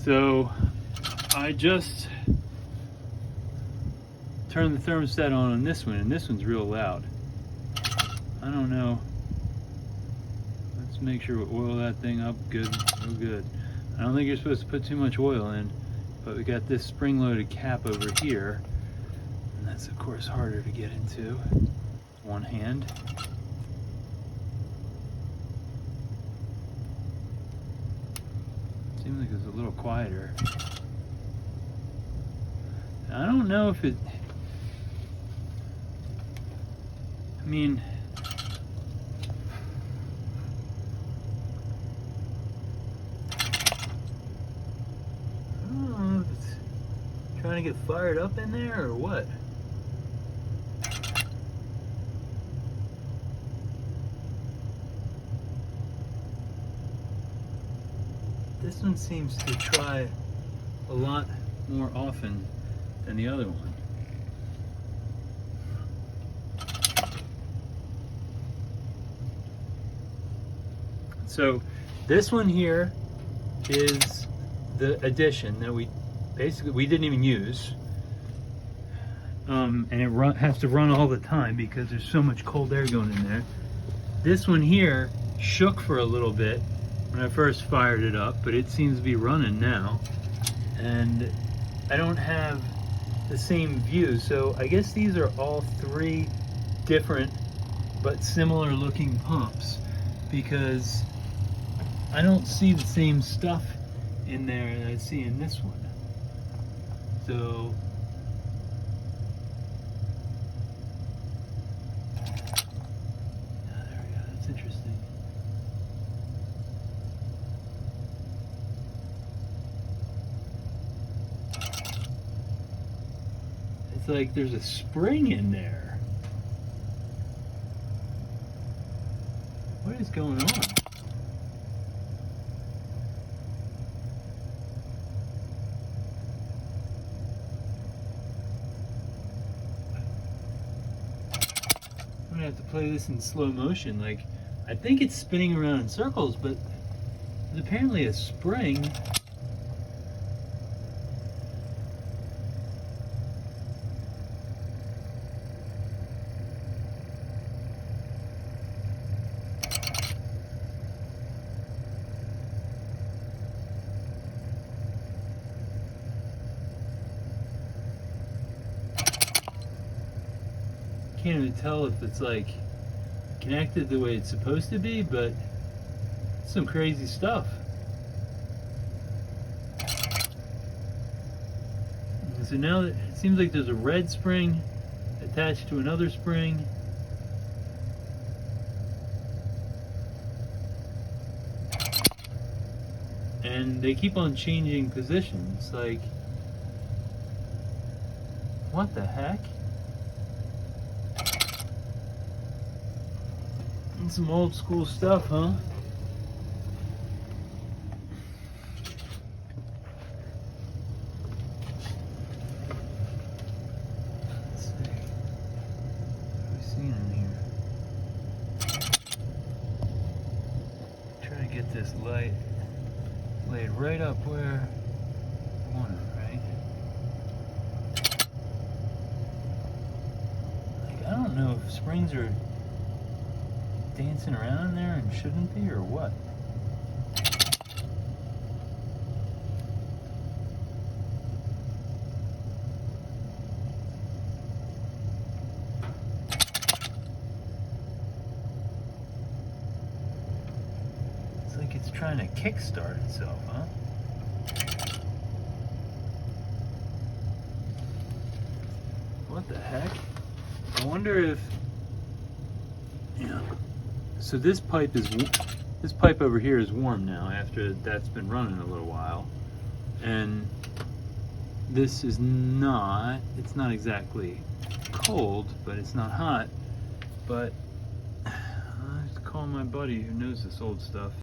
So I just turned the thermostat on this one, and this one's real loud. I don't know. Let's make sure we oil that thing up good, real good. I don't think you're supposed to put too much oil in, but we got this spring-loaded cap over here, and that's of course harder to get into with one hand. Seems like it's a little quieter. I don't know if it, I mean, I don't know if it's trying to get fired up in there or what. This one seems to try a lot more often than the other one. So this one here is the addition that we didn't even use, and it has to run all the time because there's so much cold air going in there. This one here shook for a little bit when I first fired it up, but it seems to be running now, and I don't have the same view. So I guess these are all three different but similar looking pumps, because I don't see the same stuff in there that I see in this one. So there we go, that's interesting. It's like there's a spring in there. What is going on? I'm gonna have to play this in slow motion. Like, I think it's spinning around in circles, but there's apparently a spring. Can't even tell if it's like connected the way it's supposed to be, but it's some crazy stuff. So now it seems like there's a red spring attached to another spring. And they keep on changing positions. Like, what the heck? Some old school stuff, huh? Let's see. What are we seeing in here? Try to get this light laid right up where I want it, right? Like, I don't know if springs are dancing around in there and shouldn't be, or what? It's like it's trying to kickstart itself, huh? What the heck? I wonder if, so this pipe over here is warm now after that's been running a little while, and this is not, it's not exactly cold, but it's not hot. But I have to call my buddy who knows this old stuff.